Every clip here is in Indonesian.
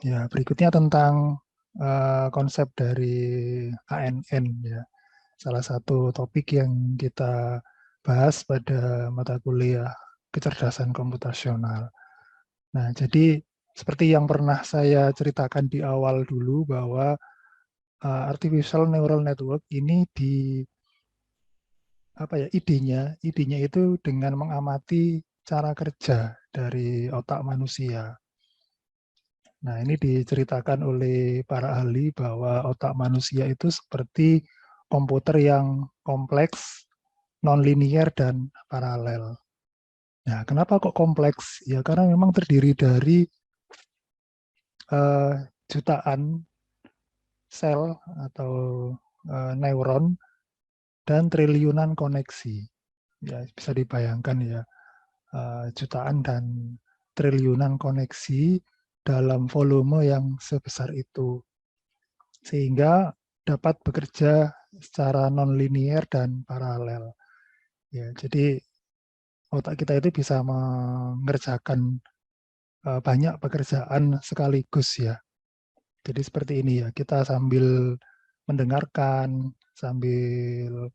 Ya, berikutnya tentang konsep dari ANN ya. Salah satu topik yang kita bahas pada mata kuliah kecerdasan komputasional. Nah, jadi seperti yang pernah saya ceritakan di awal dulu bahwa artificial neural network ini idenya itu dengan mengamati cara kerja dari otak manusia. Nah, ini diceritakan oleh para ahli bahwa otak manusia itu seperti komputer yang kompleks, nonlinier, dan paralel. Nah, kenapa kok kompleks? Ya, karena memang terdiri dari jutaan sel atau neuron dan triliunan koneksi. Ya, bisa dibayangkan ya, jutaan dan triliunan koneksi dalam volume yang sebesar itu. Sehingga dapat bekerja secara nonlinier dan paralel. Ya, jadi otak kita itu bisa mengerjakan banyak pekerjaan sekaligus ya. Jadi seperti ini ya, kita sambil mendengarkan, sambil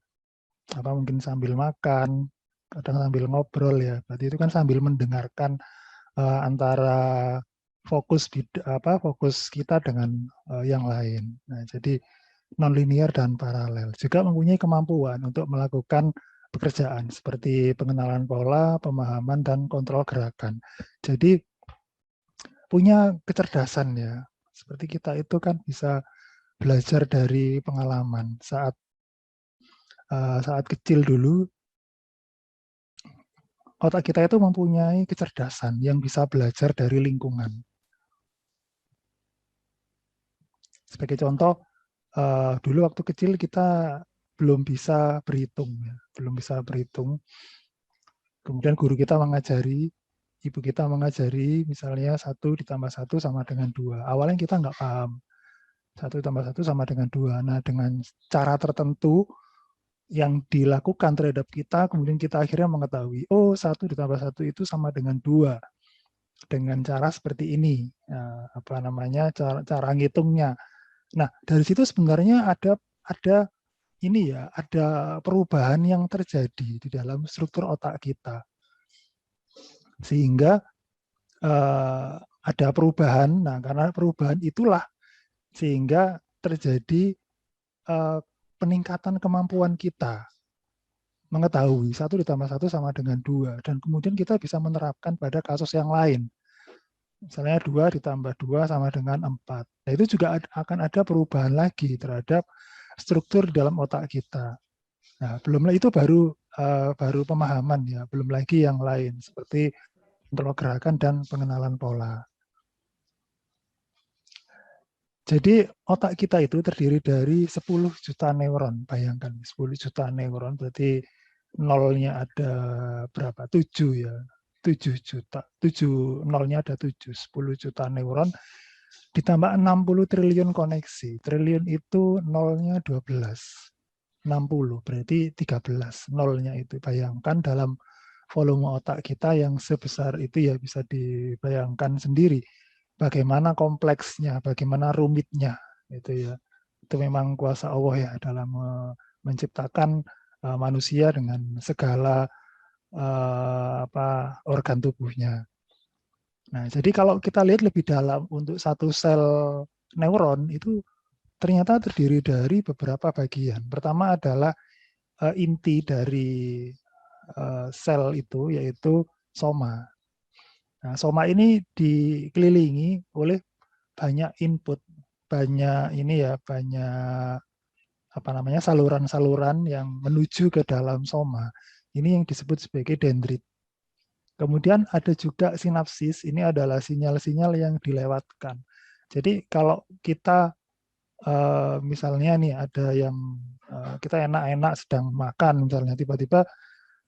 mungkin sambil makan, kadang sambil ngobrol ya. Berarti itu kan sambil mendengarkan antara fokus kita dengan yang lain. Nah, jadi nonlinier dan paralel. Juga mempunyai kemampuan untuk melakukan pekerjaan seperti pengenalan pola, pemahaman, dan kontrol gerakan. Jadi punya kecerdasan ya. Seperti kita itu kan bisa belajar dari pengalaman. Saat kecil dulu, otak kita itu mempunyai kecerdasan yang bisa belajar dari lingkungan. Sebagai contoh, dulu waktu kecil kita belum bisa berhitung, ya. Belum bisa berhitung. Kemudian guru kita mengajari, ibu kita mengajari, misalnya 1 ditambah 1 sama dengan 2. Awalnya kita nggak paham. 1 tambah 1 sama dengan 2. Nah, dengan cara tertentu yang dilakukan terhadap kita, kemudian kita akhirnya mengetahui, oh 1 ditambah 1 itu sama dengan 2. Dengan cara seperti ini. Cara ngitungnya. Nah, dari situ sebenarnya ada perubahan yang terjadi di dalam struktur otak kita. Sehingga ada perubahan. Nah, karena perubahan itulah sehingga terjadi peningkatan kemampuan kita mengetahui 1 ditambah 1 sama dengan 2. Dan kemudian kita bisa menerapkan pada kasus yang lain. Misalnya 2 ditambah 2 sama dengan 4. Nah, itu juga akan ada perubahan lagi terhadap struktur di dalam otak kita. Nah, belum itu baru pemahaman ya, belum lagi yang lain seperti kontrol gerakan dan pengenalan pola. Jadi otak kita itu terdiri dari 10 juta neuron. Bayangkan 10 juta neuron berarti nolnya ada berapa? 7 ya. 7 juta. 7 nolnya ada 7. 10 juta neuron ditambah 60 triliun koneksi. Triliun itu nolnya 12. 60 berarti 13 nolnya itu. Bayangkan dalam volume otak kita yang sebesar itu ya bisa dibayangkan sendiri bagaimana kompleksnya, bagaimana rumitnya itu ya. Itu memang kuasa Allah ya dalam menciptakan manusia dengan segala organ tubuhnya. Nah, jadi kalau kita lihat lebih dalam untuk satu sel neuron itu ternyata terdiri dari beberapa bagian. Pertama adalah inti dari sel itu yaitu soma. Nah, soma ini dikelilingi oleh banyak input, banyak saluran-saluran yang menuju ke dalam soma. Ini yang disebut sebagai dendrit. Kemudian ada juga sinapsis, ini adalah sinyal-sinyal yang dilewatkan. Jadi kalau kita misalnya nih ada yang kita enak-enak sedang makan misalnya tiba-tiba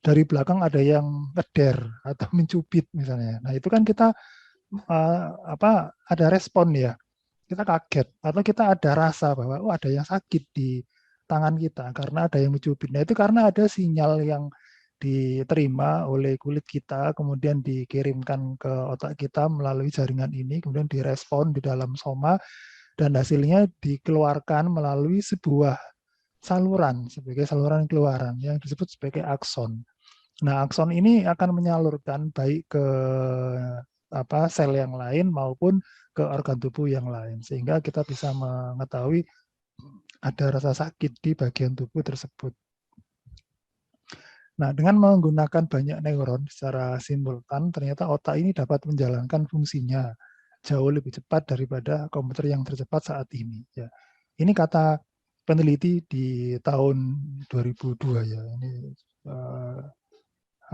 dari belakang ada yang ngeder atau mencubit misalnya. Nah, itu kan kita ada respon ya. Kita kaget atau kita ada rasa bahwa ada yang sakit di tangan kita karena ada yang mencubit. Nah, itu karena ada sinyal yang diterima oleh kulit kita, kemudian dikirimkan ke otak kita melalui jaringan ini, kemudian direspon di dalam soma, dan hasilnya dikeluarkan melalui sebuah saluran, sebagai saluran keluaran yang disebut sebagai akson. Nah, akson ini akan menyalurkan baik ke sel yang lain maupun ke organ tubuh yang lain, sehingga kita bisa mengetahui ada rasa sakit di bagian tubuh tersebut. Nah, dengan menggunakan banyak neuron secara simultan, ternyata otak ini dapat menjalankan fungsinya jauh lebih cepat daripada komputer yang tercepat saat ini. Ya. Ini kata peneliti di tahun 2002 ya. Ini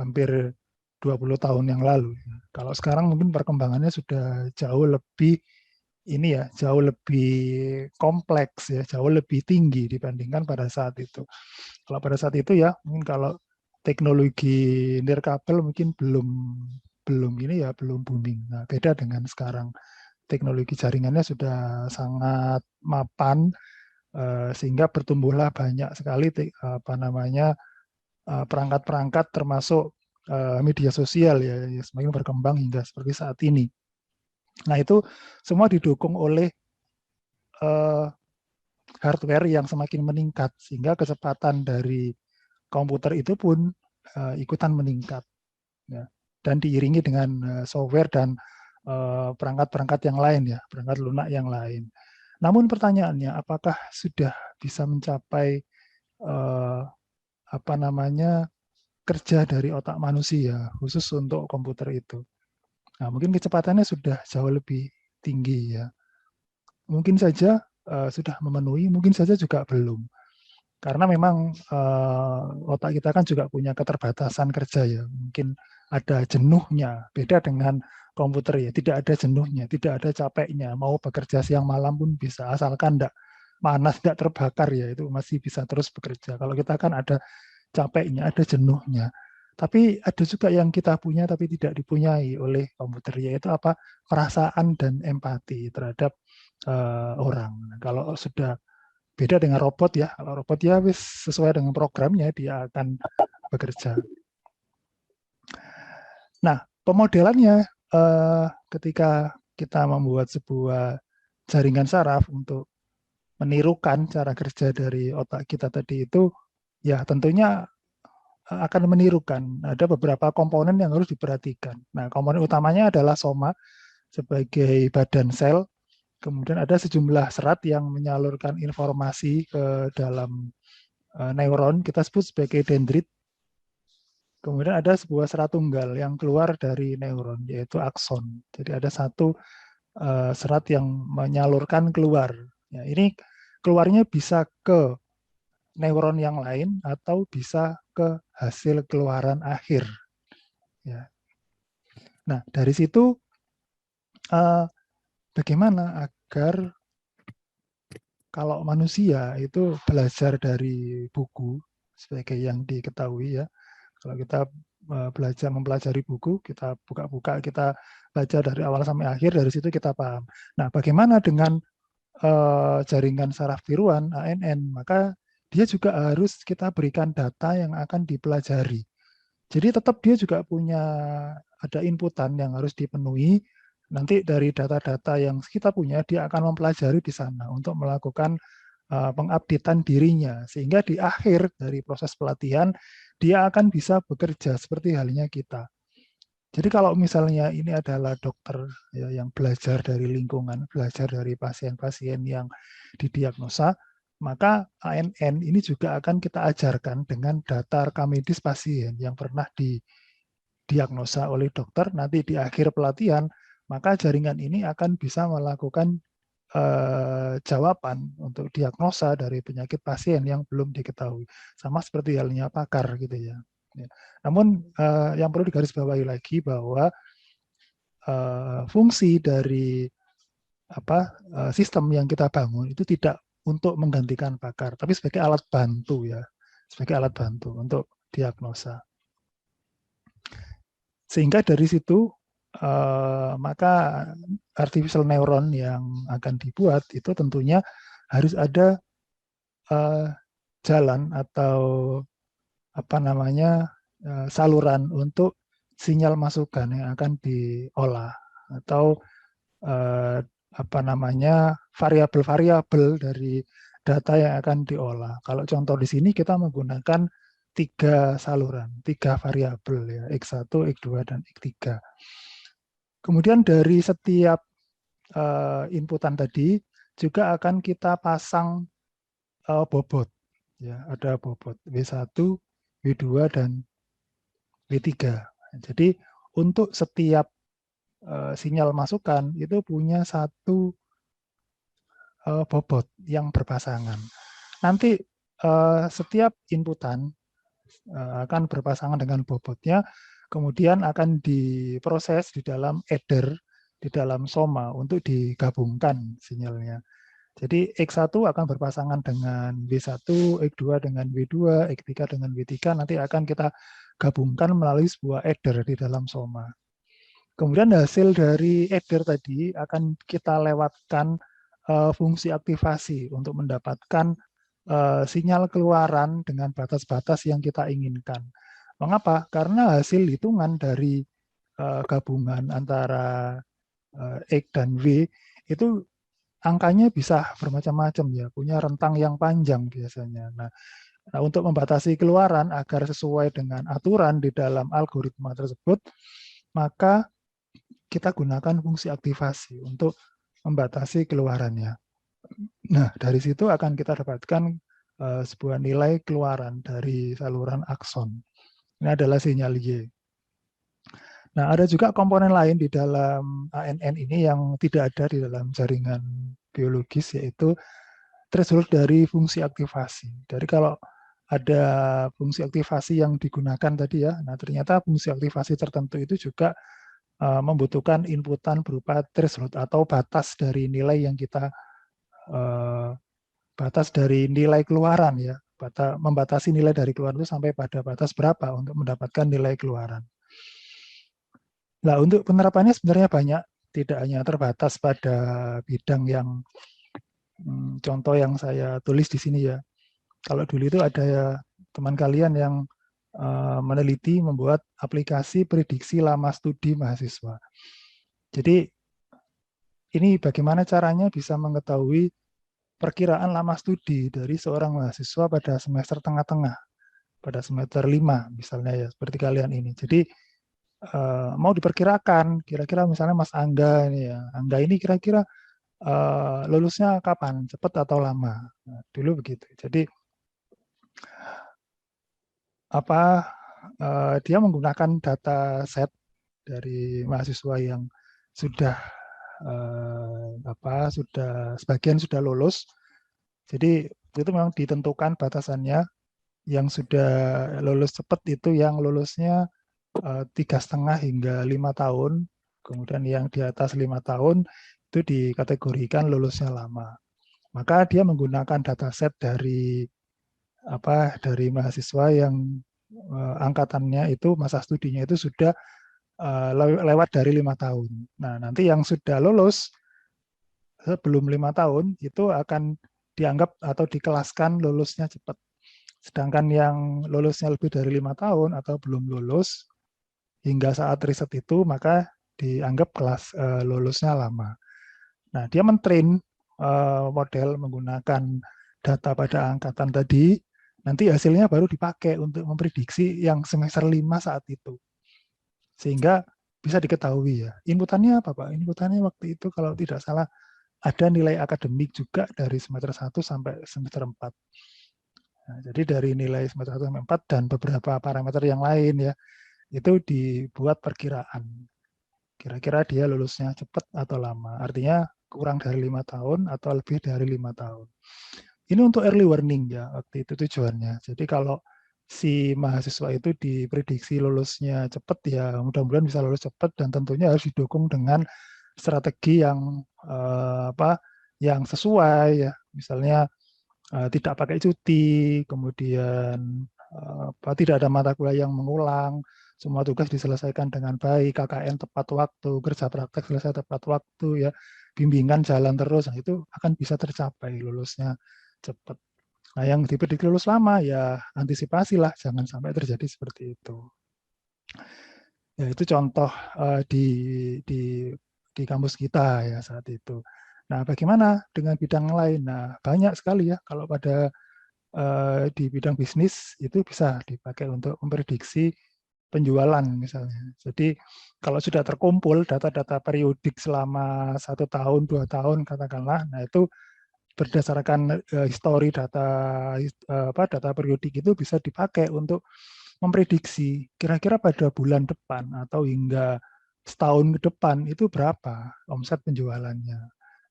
hampir 20 tahun yang lalu. Kalau sekarang mungkin perkembangannya sudah jauh lebih jauh lebih kompleks ya, jauh lebih tinggi dibandingkan pada saat itu. Kalau pada saat itu ya, mungkin kalau teknologi nirkabel mungkin belum booming. Nah, beda dengan sekarang. Teknologi jaringannya sudah sangat mapan, sehingga bertumbuhlah banyak sekali perangkat-perangkat termasuk media sosial ya, semakin berkembang hingga seperti saat ini. Nah, itu semua didukung oleh hardware yang semakin meningkat, sehingga kecepatan dari komputer itu pun ikutan meningkat. Ya. Dan diiringi dengan software dan perangkat-perangkat yang lain ya, perangkat lunak yang lain. Namun pertanyaannya, apakah sudah bisa mencapai kerja dari otak manusia khusus untuk komputer itu? Nah, mungkin kecepatannya sudah jauh lebih tinggi ya. Mungkin saja sudah memenuhi, mungkin saja juga belum. Karena memang otak kita kan juga punya keterbatasan kerja ya. Mungkin ada jenuhnya, beda dengan komputer ya. Tidak ada jenuhnya, tidak ada capeknya. Mau bekerja siang malam pun bisa, asalkan tidak panas, tidak terbakar ya, itu masih bisa terus bekerja. Kalau kita kan ada capeknya, ada jenuhnya. Tapi ada juga yang kita punya tapi tidak dipunyai oleh komputer, yaitu perasaan dan empati terhadap orang. Kalau sudah beda dengan robot ya, kalau robot ya sesuai dengan programnya dia akan bekerja. Nah, pemodelannya ketika kita membuat sebuah jaringan saraf untuk menirukan cara kerja dari otak kita tadi itu, ya tentunya akan menirukan. Ada beberapa komponen yang harus diperhatikan. Nah, komponen utamanya adalah soma sebagai badan sel. Kemudian ada sejumlah serat yang menyalurkan informasi ke dalam neuron, kita sebut sebagai dendrit. Kemudian ada sebuah serat tunggal yang keluar dari neuron, yaitu akson. Jadi ada satu serat yang menyalurkan keluar. Ya, ini keluarnya bisa ke neuron yang lain atau bisa ke hasil keluaran akhir. Ya. Nah, dari situ bagaimana agar kalau manusia itu belajar dari buku sebagai yang diketahui ya. Kalau kita mempelajari buku, kita buka-buka, kita baca dari awal sampai akhir, dari situ kita paham. Nah, bagaimana dengan jaringan saraf tiruan ANN? Maka dia juga harus kita berikan data yang akan dipelajari. Jadi tetap dia juga punya ada inputan yang harus dipenuhi. Nanti dari data-data yang kita punya, dia akan mempelajari di sana untuk melakukan pengupdatean dirinya. Sehingga di akhir dari proses pelatihan, dia akan bisa bekerja seperti halnya kita. Jadi kalau misalnya ini adalah dokter ya, yang belajar dari lingkungan, belajar dari pasien-pasien yang didiagnosa, maka ANN ini juga akan kita ajarkan dengan data rekam medis pasien yang pernah didiagnosa oleh dokter. Nanti di akhir pelatihan, maka jaringan ini akan bisa melakukan jawaban untuk diagnosa dari penyakit pasien yang belum diketahui. Sama seperti halnya pakar gitu ya. Namun yang perlu digarisbawahi lagi bahwa fungsi dari sistem yang kita bangun itu tidak untuk menggantikan pakar, tapi sebagai alat bantu ya, sebagai alat bantu untuk diagnosa. Sehingga dari situ maka artificial neuron yang akan dibuat itu tentunya harus ada jalan atau saluran untuk sinyal masukan yang akan diolah atau apa namanya variabel-variabel dari data yang akan diolah. Kalau contoh di sini kita menggunakan 3 saluran, 3 variabel ya, X1, X2, dan X3. Kemudian dari setiap inputan tadi juga akan kita pasang bobot. Ya, ada bobot W1, W2, dan W3. Jadi untuk setiap sinyal masukan itu punya satu bobot yang berpasangan. Nanti setiap inputan akan berpasangan dengan bobotnya, kemudian akan diproses di dalam adder, di dalam soma untuk digabungkan sinyalnya. Jadi X1 akan berpasangan dengan W1, X2 dengan W2, X3 dengan W3, nanti akan kita gabungkan melalui sebuah adder di dalam soma. Kemudian hasil dari adder tadi akan kita lewatkan fungsi aktivasi untuk mendapatkan sinyal keluaran dengan batas-batas yang kita inginkan. Mengapa? Karena hasil hitungan dari gabungan antara X dan W itu angkanya bisa bermacam-macam ya, punya rentang yang panjang biasanya. Nah, untuk membatasi keluaran agar sesuai dengan aturan di dalam algoritma tersebut, maka kita gunakan fungsi aktivasi untuk membatasi keluarannya. Nah, dari situ akan kita dapatkan sebuah nilai keluaran dari saluran akson. Ini adalah sinyal Y. Nah, ada juga komponen lain di dalam ANN ini yang tidak ada di dalam jaringan biologis, yaitu threshold dari fungsi aktivasi. Jadi kalau ada fungsi aktivasi yang digunakan tadi ya, nah ternyata fungsi aktivasi tertentu itu juga membutuhkan inputan berupa threshold atau batas dari nilai yang kita batas dari nilai keluaran ya, membatasi nilai dari keluaran itu sampai pada batas berapa untuk mendapatkan nilai keluaran. Nah, untuk penerapannya sebenarnya banyak, tidak hanya terbatas pada bidang yang contoh yang saya tulis di sini ya. Kalau dulu itu ada teman kalian yang meneliti membuat aplikasi prediksi lama studi mahasiswa. Jadi ini bagaimana caranya bisa mengetahui perkiraan lama studi dari seorang mahasiswa pada semester tengah-tengah, pada semester 5 misalnya ya, seperti kalian ini. Jadi mau diperkirakan kira-kira misalnya Mas Angga ini ya, Angga ini kira-kira lulusnya kapan, cepat atau lama. Nah, dulu begitu. Jadi dia menggunakan data set dari mahasiswa yang sudah sebagian sudah lulus. Jadi itu memang ditentukan batasannya. Yang sudah lulus cepat itu yang lulusnya 3,5 hingga 5 tahun, kemudian yang di atas 5 tahun itu dikategorikan lulusnya lama. Maka dia menggunakan dataset dari mahasiswa yang angkatannya itu masa studinya itu sudah lewat dari 5 tahun. Nah, nanti yang sudah lulus sebelum 5 tahun itu akan dianggap atau dikelaskan lulusnya cepat. Sedangkan yang lulusnya lebih dari 5 tahun atau belum lulus hingga saat riset itu maka dianggap kelas lulusnya lama. Nah, dia mentrain model menggunakan data pada angkatan tadi, nanti hasilnya baru dipakai untuk memprediksi yang semester 5 saat itu. Sehingga bisa diketahui ya. Inputannya apa, Pak? Inputannya waktu itu kalau tidak salah ada nilai akademik juga dari semester 1 sampai semester 4. Nah, jadi dari nilai semester 1 sampai 4 dan beberapa parameter yang lain ya, itu dibuat perkiraan. Kira-kira dia lulusnya cepat atau lama. Artinya kurang dari 5 tahun atau lebih dari 5 tahun. Ini untuk early warning ya, waktu itu tujuannya. Jadi kalau si mahasiswa itu diprediksi lulusnya cepat ya, mudah-mudahan bisa lulus cepat dan tentunya harus didukung dengan strategi yang yang sesuai ya. Misalnya tidak pakai cuti, kemudian tidak ada mata kuliah yang mengulang, semua tugas diselesaikan dengan baik, KKN tepat waktu, kerja praktek selesai tepat waktu ya, bimbingan jalan terus, nah itu akan bisa tercapai lulusnya cepat. Nah, yang diprediksi lulus lama ya antisipasilah, jangan sampai terjadi seperti itu. Ya, itu contoh di di kampus kita ya saat itu. Nah, bagaimana dengan bidang lain? Nah, banyak sekali ya kalau pada di bidang bisnis itu bisa dipakai untuk memprediksi penjualan misalnya. Jadi kalau sudah terkumpul data-data periodik selama 1 tahun, 2 tahun katakanlah, nah itu berdasarkan histori data data periodik itu bisa dipakai untuk memprediksi kira-kira pada bulan depan atau hingga setahun ke depan itu berapa omset penjualannya.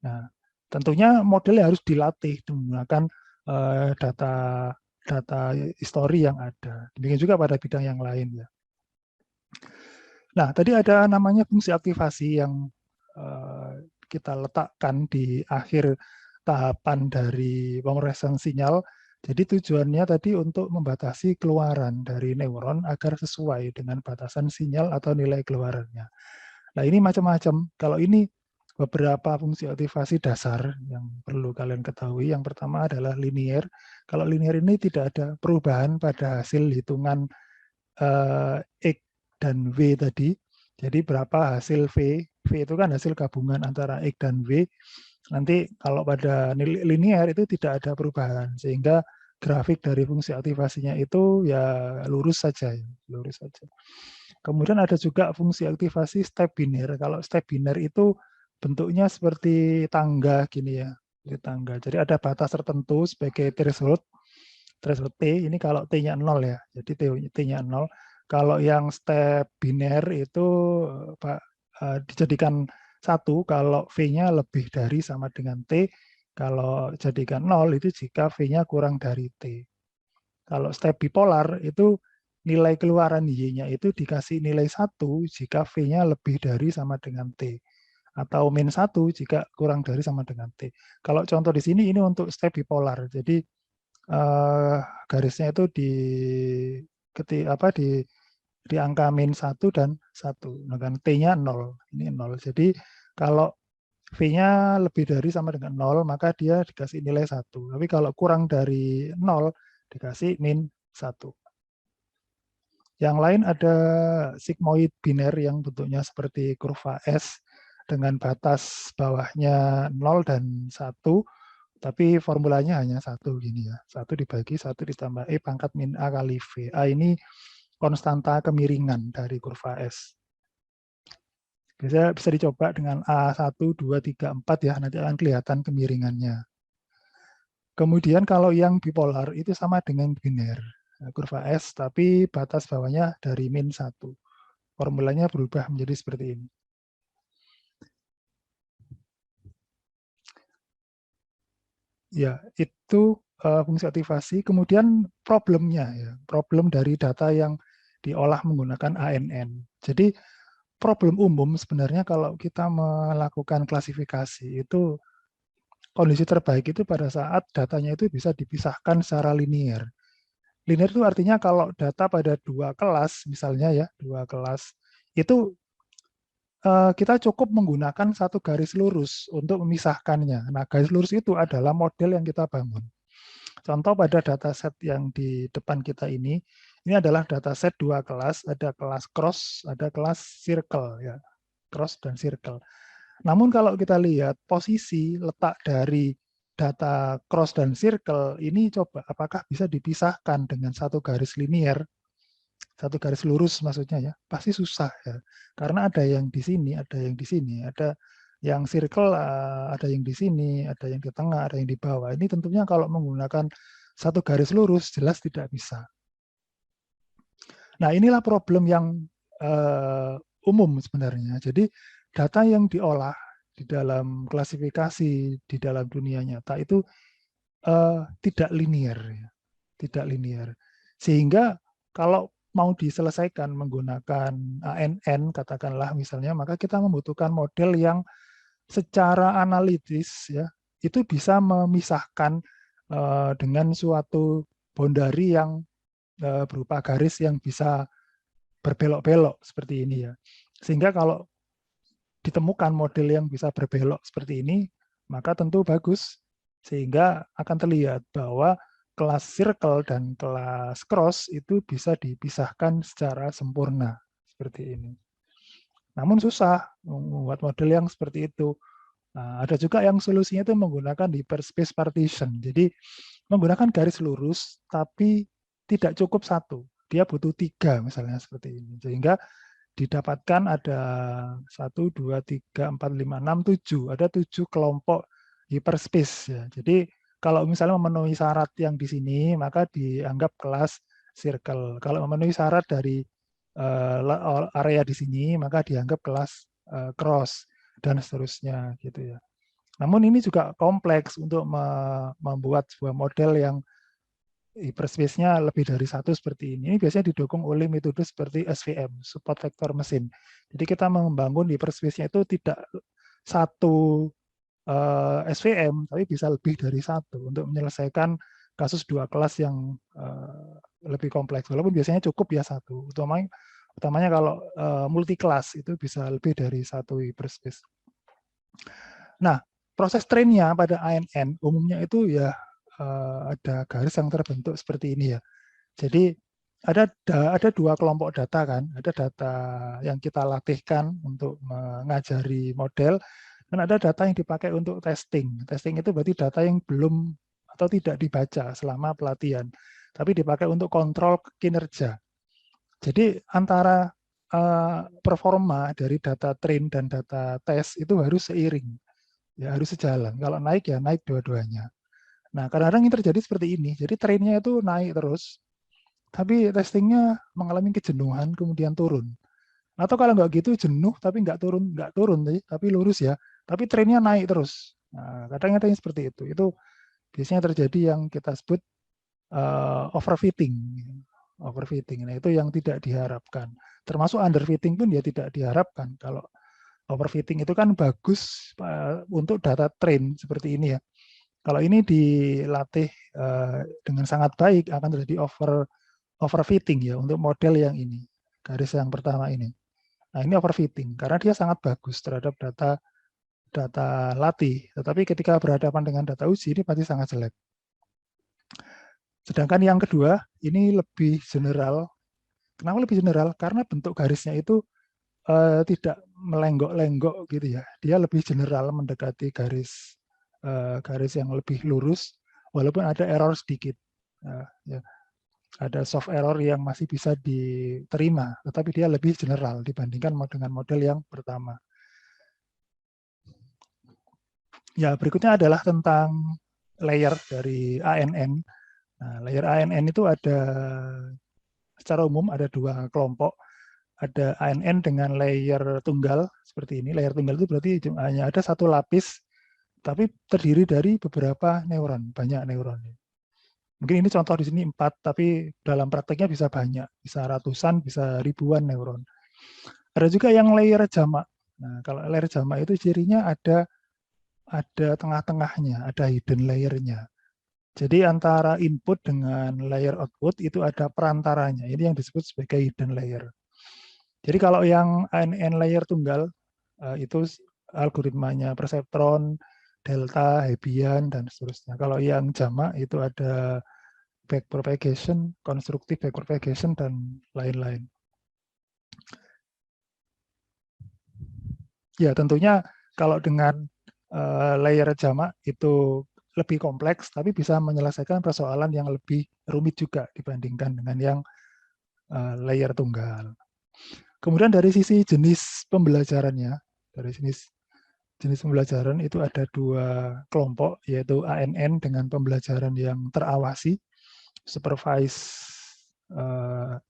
Nah, tentunya modelnya harus dilatih menggunakan data data histori yang ada. Demikian juga pada bidang yang lain ya. Nah, tadi ada namanya fungsi aktivasi yang kita letakkan di akhir tahapan dari pemrosesan sinyal. Jadi tujuannya tadi untuk membatasi keluaran dari neuron agar sesuai dengan batasan sinyal atau nilai keluarannya. Nah, ini macam-macam. Kalau ini beberapa fungsi aktivasi dasar yang perlu kalian ketahui. Yang pertama adalah linear. Kalau linear ini tidak ada perubahan pada hasil hitungan X dan W tadi. Jadi berapa hasil V? V itu kan hasil gabungan antara X dan W. Nanti kalau pada nilai linear itu tidak ada perubahan. Sehingga grafik dari fungsi aktivasinya itu ya lurus saja. Lurus saja. Kemudian ada juga fungsi aktivasi step biner. Kalau step biner itu bentuknya seperti tangga gini ya. Seperti tangga. Jadi ada batas tertentu sebagai threshold. Threshold T ini kalau T-nya 0 ya. Jadi T-nya 0. Kalau yang step biner itu Pak, dijadikan 1 kalau V-nya lebih dari sama dengan T. Kalau jadikan 0 itu jika V-nya kurang dari T. Kalau step bipolar itu nilai keluaran Y-nya itu dikasih nilai 1 jika V-nya lebih dari sama dengan T. Atau min 1 jika kurang dari sama dengan T. Kalau contoh di sini ini untuk step bipolar. Jadi garisnya itu di angka min 1 dan 1. Nah, kan T-nya 0. Ini 0. Jadi kalau V-nya lebih dari sama dengan 0, maka dia dikasih nilai 1. Tapi kalau kurang dari 0, dikasih min 1. Yang lain ada sigmoid biner yang bentuknya seperti kurva S dengan batas bawahnya 0 dan 1, tapi formulanya hanya 1 gini ya. 1 dibagi 1 ditambah E pangkat min A kali V. A ini konstanta kemiringan dari kurva S. Bisa dicoba dengan A1, 2, 3, 4 ya, nanti akan kelihatan kemiringannya. Kemudian kalau yang bipolar itu sama dengan biner. Kurva S, tapi batas bawahnya dari min 1. Formulanya berubah menjadi seperti ini. Ya, itu fungsi aktivasi. Kemudian problemnya, ya, problem dari data yang diolah menggunakan ANN. Jadi problem umum sebenarnya kalau kita melakukan klasifikasi itu kondisi terbaik itu pada saat datanya itu bisa dipisahkan secara linear. Linear itu artinya kalau data pada 2 kelas, misalnya ya, 2 kelas, itu kita cukup menggunakan 1 garis lurus untuk memisahkannya. Nah, garis lurus itu adalah model yang kita bangun. Contoh pada dataset yang di depan kita ini adalah dataset 2 kelas, ada kelas cross, ada kelas circle, ya, cross dan circle. Namun kalau kita lihat posisi letak dari data cross dan circle ini coba apakah bisa dipisahkan dengan 1 garis linear, 1 garis lurus maksudnya ya, pasti susah ya. Karena ada yang di sini, ada yang di sini, ada yang circle, ada yang di sini, ada yang di tengah, ada yang di bawah. Ini tentunya kalau menggunakan 1 garis lurus jelas tidak bisa. Nah, inilah problem yang umum sebenarnya. Jadi data yang diolah di dalam klasifikasi di dalam dunia nyata itu tidak linear, ya. Tidak linear. Sehingga kalau mau diselesaikan menggunakan ANN, katakanlah misalnya, maka kita membutuhkan model yang secara analitis ya itu bisa memisahkan dengan suatu boundary yang berupa garis yang bisa berbelok-belok seperti ini ya. Sehingga kalau ditemukan model yang bisa berbelok seperti ini, maka tentu bagus. Sehingga akan terlihat bahwa kelas circle dan kelas cross itu bisa dipisahkan secara sempurna seperti ini. Namun susah membuat model yang seperti itu. Nah, ada juga yang solusinya itu menggunakan hyperspace partition. Jadi menggunakan garis lurus, tapi tidak cukup satu. Dia butuh 3 misalnya seperti ini. Sehingga didapatkan ada 1, 2, 3, 4, 5, 6, 7. Ada 7 kelompok hyperspace. Ya. Jadi kalau misalnya memenuhi syarat yang di sini, maka dianggap kelas circle. Kalau memenuhi syarat dari area di sini, maka dianggap kelas cross dan seterusnya gitu ya. Namun ini juga kompleks untuk membuat sebuah model yang hyperspace-nya lebih dari satu seperti ini. Ini biasanya didukung oleh metode seperti SVM, support vector machine. Jadi kita membangun hyperspace-nya itu tidak satu SVM, tapi bisa lebih dari satu untuk menyelesaikan kasus 2 kelas yang lebih kompleks. Walaupun biasanya cukup ya satu. Utamanya kalau multi kelas itu bisa lebih dari satu hyperspace. Nah, proses train-nya pada ANN umumnya itu ya ada garis yang terbentuk seperti ini ya. Jadi ada 2 kelompok data kan, ada data yang kita latihkan untuk mengajari model, dan ada data yang dipakai untuk testing. Testing itu berarti data yang belum atau tidak dibaca selama pelatihan, tapi dipakai untuk kontrol kinerja. Jadi antara performa dari data train dan data tes itu harus seiring, ya harus sejalan. Kalau naik ya naik dua-duanya. Nah, kadang-kadang yang terjadi seperti ini. Jadi trainnya itu naik terus, tapi testingnya mengalami kejenuhan kemudian turun. Atau kalau nggak gitu jenuh tapi nggak turun, tapi lurus ya. Tapi trainnya naik terus. Nah, kadang-kadang seperti itu. Itu biasanya terjadi yang kita sebut overfitting. Overfitting. Nah, itu yang tidak diharapkan. Termasuk underfitting pun ya tidak diharapkan. Kalau overfitting itu kan bagus untuk data train seperti ini ya. Kalau ini dilatih dengan sangat baik akan terjadi overfitting ya untuk model yang ini, garis yang pertama ini. Nah, ini overfitting karena dia sangat bagus terhadap data latih, tetapi ketika berhadapan dengan data uji ini pasti sangat jelek. Sedangkan yang kedua ini lebih general. Kenapa lebih general? Karena bentuk garisnya itu tidak melenggok-lenggok gitu ya. Dia lebih general mendekati garis yang lebih lurus, walaupun ada error sedikit. Ya. Ada soft error yang masih bisa diterima, tetapi dia lebih general dibandingkan dengan model yang pertama. Ya, berikutnya adalah tentang layer dari ANN. Nah, layer ANN itu ada secara umum ada 2 kelompok. Ada ANN dengan layer tunggal seperti ini. Layer tunggal itu berarti hanya ada 1 lapis, tapi terdiri dari beberapa neuron, banyak neuron. Mungkin ini contoh di sini 4, tapi dalam prakteknya bisa banyak, bisa ratusan, bisa ribuan neuron. Ada juga yang layer jamak. Nah, kalau layer jamak itu cirinya ada tengah-tengahnya, ada hidden layer-nya. Jadi antara input dengan layer output itu ada perantaranya. Ini yang disebut sebagai hidden layer. Jadi kalau yang ANN layer tunggal itu algoritmanya perseptron, delta, Hebbian, dan seterusnya. Kalau yang jamak itu ada backpropagation, constructive backpropagation, dan lain-lain. Ya tentunya kalau dengan layer jamak itu lebih kompleks, tapi bisa menyelesaikan persoalan yang lebih rumit juga dibandingkan dengan yang layer tunggal. Kemudian dari sisi jenis pembelajarannya, dari jenis pembelajaran itu ada 2 kelompok, yaitu ANN dengan pembelajaran yang terawasi, supervised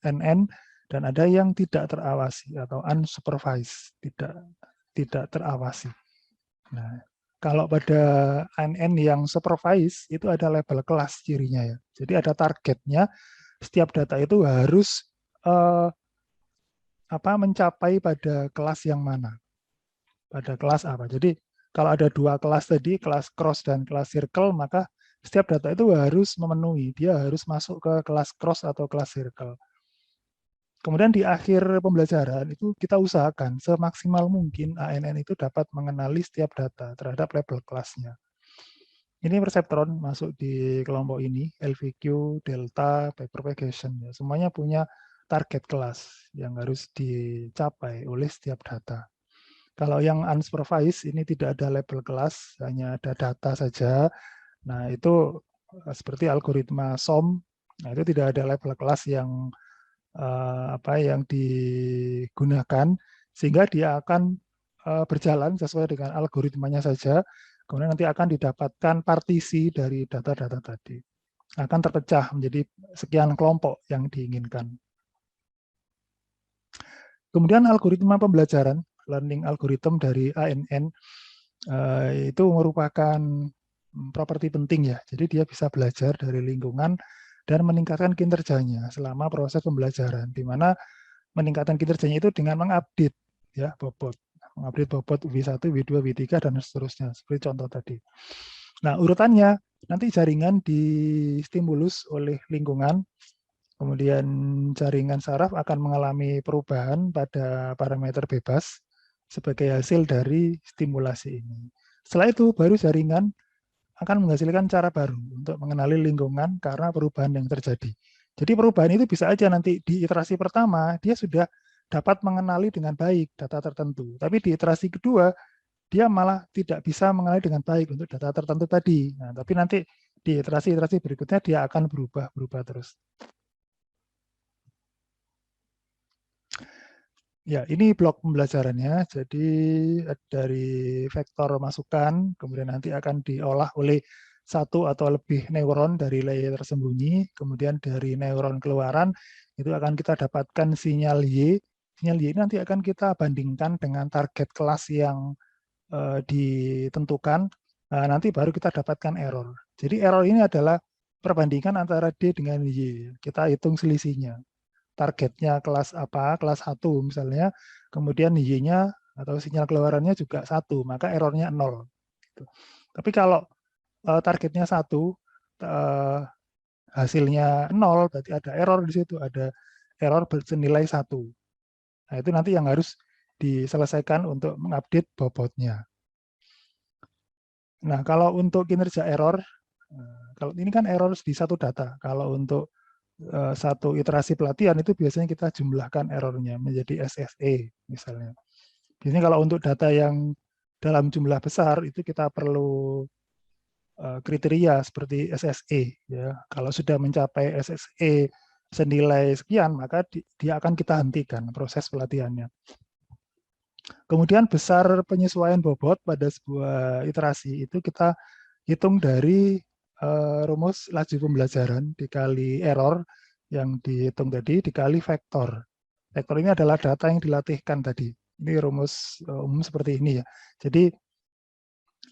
NN, dan ada yang tidak terawasi atau unsupervised, tidak terawasi. Nah, kalau pada ANN yang supervise itu ada label kelas cirinya ya. Jadi ada targetnya, setiap data itu harus mencapai pada kelas yang mana. Pada kelas apa. Jadi kalau ada 2 kelas tadi, kelas cross dan kelas circle, maka setiap data itu harus memenuhi. Dia harus masuk ke kelas cross atau kelas circle. Kemudian di akhir pembelajaran itu kita usahakan semaksimal mungkin ANN itu dapat mengenali setiap data terhadap label kelasnya. Ini perseptron masuk di kelompok ini, LVQ, delta, backpropagation. Ya. Semuanya punya target kelas yang harus dicapai oleh setiap data. Kalau yang unsupervised ini tidak ada label kelas, hanya ada data saja. Nah, itu seperti algoritma SOM. Nah, itu tidak ada label kelas yang yang digunakan, sehingga dia akan berjalan sesuai dengan algoritmanya saja. Kemudian nanti akan didapatkan partisi dari data-data tadi. Akan terpecah menjadi sekian kelompok yang diinginkan. Kemudian algoritma pembelajaran, learning algorithm dari ANN, itu merupakan properti penting ya. Jadi dia bisa belajar dari lingkungan dan meningkatkan kinerjanya selama proses pembelajaran, di mana meningkatkan kinerjanya itu dengan mengupdate ya bobot, mengupdate bobot W1, W2, W3 dan seterusnya seperti contoh tadi. Nah, urutannya nanti jaringan distimulus oleh lingkungan, kemudian jaringan saraf akan mengalami perubahan pada parameter bebas sebagai hasil dari stimulasi ini. Setelah itu baru jaringan akan menghasilkan cara baru untuk mengenali lingkungan karena perubahan yang terjadi. Jadi perubahan itu bisa aja nanti di iterasi pertama dia sudah dapat mengenali dengan baik data tertentu. Tapi di iterasi kedua dia malah tidak bisa mengenali dengan baik untuk data tertentu tadi. Nah, tapi nanti di iterasi-iterasi berikutnya dia akan berubah terus. Ya, ini blok pembelajarannya. Jadi dari vektor masukan, kemudian nanti akan diolah oleh satu atau lebih neuron dari layer tersembunyi, kemudian dari neuron keluaran itu akan kita dapatkan sinyal Y. Sinyal Y ini nanti akan kita bandingkan dengan target kelas yang ditentukan. Nah, nanti baru kita dapatkan error. Jadi error ini adalah perbandingan antara D dengan Y. Kita hitung selisihnya. Targetnya kelas apa, kelas 1 misalnya, kemudian Y-nya atau sinyal keluarannya juga 1, maka errornya 0. Gitu. Tapi kalau targetnya 1, hasilnya 0, berarti ada error di situ, ada error senilai 1. Nah, itu nanti yang harus diselesaikan untuk mengupdate bobotnya. Nah, kalau untuk kinerja error, kalau ini kan error di satu data. Kalau untuk satu iterasi pelatihan itu biasanya kita jumlahkan errornya menjadi SSE misalnya. Biasanya kalau untuk data yang dalam jumlah besar itu kita perlu kriteria seperti SSE ya. Kalau sudah mencapai SSE senilai sekian maka dia akan kita hentikan proses pelatihannya. Kemudian besar penyesuaian bobot pada sebuah iterasi itu kita hitung dari rumus laju pembelajaran dikali error yang dihitung tadi dikali vektor. Vektor ini adalah data yang dilatihkan tadi. Ini rumus umum seperti ini ya. Jadi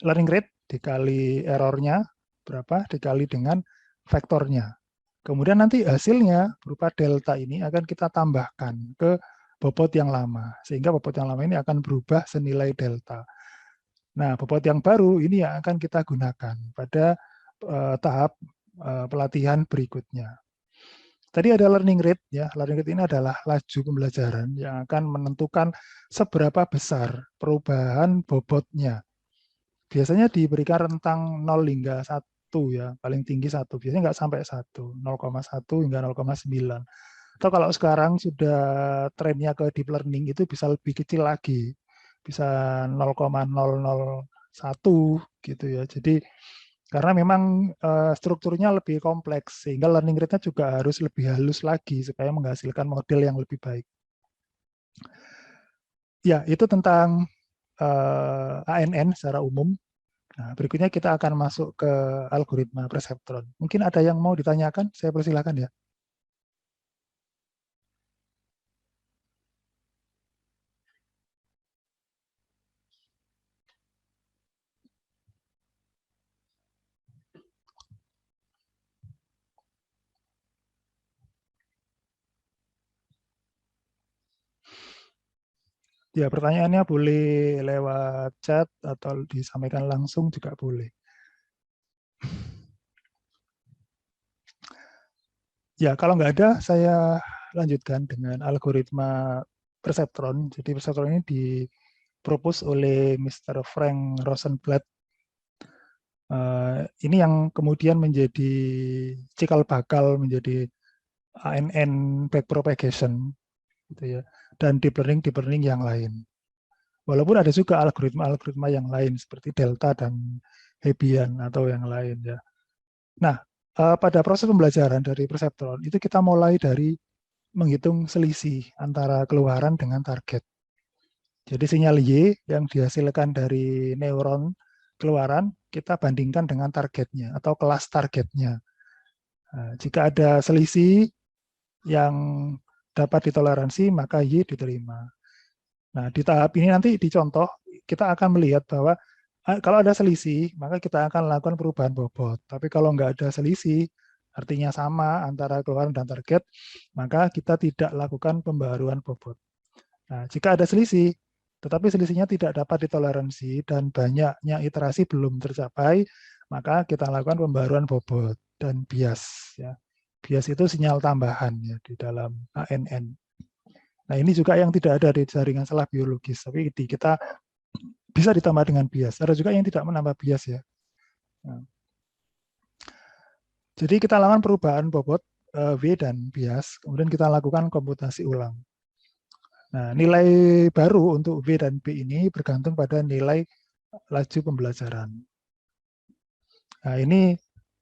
learning rate dikali errornya berapa dikali dengan vektornya. Kemudian nanti hasilnya berupa delta ini akan kita tambahkan ke bobot yang lama. Sehingga bobot yang lama ini akan berubah senilai delta. Nah, bobot yang baru ini yang akan kita gunakan pada tahap pelatihan berikutnya. Tadi ada learning rate, ya. Learning rate ini adalah laju pembelajaran yang akan menentukan seberapa besar perubahan bobotnya. Biasanya diberikan rentang 0 hingga 1 ya, paling tinggi 1. Biasanya nggak sampai 1, 0,1 hingga 0,9. Atau kalau sekarang sudah trennya ke deep learning itu bisa lebih kecil lagi. Bisa 0,001 gitu ya. Jadi karena memang strukturnya lebih kompleks sehingga learning rate-nya juga harus lebih halus lagi supaya menghasilkan model yang lebih baik. Ya, itu tentang ANN secara umum. Nah, berikutnya kita akan masuk ke algoritma perseptron. Mungkin ada yang mau ditanyakan? Saya persilahkan ya. Ya, pertanyaannya boleh lewat chat atau disampaikan langsung juga boleh. Ya, kalau nggak ada, saya lanjutkan dengan algoritma perseptron. Jadi perseptron ini dipropos oleh Mr. Frank Rosenblatt. Ini yang kemudian menjadi cikal bakal menjadi ANN backpropagation, gitu ya, dan deep learning yang lain. Walaupun ada juga algoritma-algoritma yang lain seperti delta dan Hebbian atau yang lain ya. Nah, pada proses pembelajaran dari perseptron itu kita mulai dari menghitung selisih antara keluaran dengan target. Jadi sinyal Y yang dihasilkan dari neuron keluaran kita bandingkan dengan targetnya atau kelas targetnya. Nah, jika ada selisih yang dapat ditoleransi maka Y diterima. Nah, di tahap ini nanti dicontoh kita akan melihat bahwa kalau ada selisih maka kita akan lakukan perubahan bobot. Tapi kalau nggak ada selisih artinya sama antara keluaran dan target, maka kita tidak lakukan pembaruan bobot. Nah, jika ada selisih, tetapi selisihnya tidak dapat ditoleransi dan banyaknya iterasi belum tercapai, maka kita lakukan pembaruan bobot dan bias. Ya. Bias itu sinyal tambahan ya di dalam ANN. Nah, ini juga yang tidak ada di jaringan salah biologis, tapi di kita bisa ditambah dengan bias. Ada juga yang tidak menambah bias ya. Nah, jadi kita lakukan perubahan bobot W dan bias, kemudian kita lakukan komputasi ulang. Nah, nilai baru untuk W dan B ini bergantung pada nilai laju pembelajaran. Nah, ini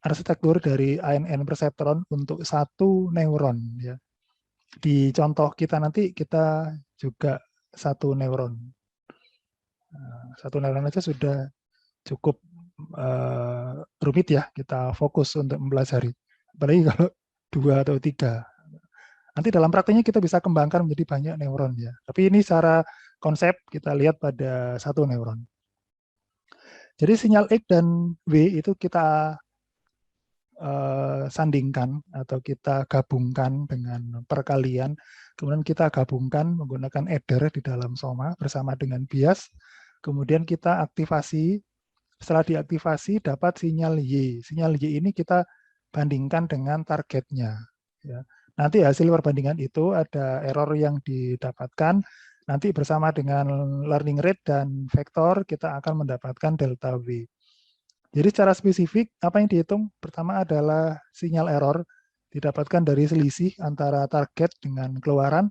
arsitektur dari ANN perseptron untuk satu neuron. Ya. Di contoh kita nanti kita juga satu neuron. Nah, satu neuron aja sudah cukup rumit ya, kita fokus untuk mempelajari. Apalagi kalau 2 atau 3. Nanti dalam prakteknya kita bisa kembangkan menjadi banyak neuron ya. Tapi ini secara konsep kita lihat pada satu neuron. Jadi sinyal X dan W itu kita sandingkan atau kita gabungkan dengan perkalian. Kemudian kita gabungkan menggunakan adder di dalam soma bersama dengan bias. Kemudian kita aktivasi. Setelah diaktifasi dapat sinyal Y. Sinyal Y ini kita bandingkan dengan targetnya. Ya. Nanti hasil perbandingan itu ada error yang didapatkan. Nanti bersama dengan learning rate dan vektor kita akan mendapatkan delta W. Jadi secara spesifik apa yang dihitung pertama adalah sinyal error didapatkan dari selisih antara target dengan keluaran.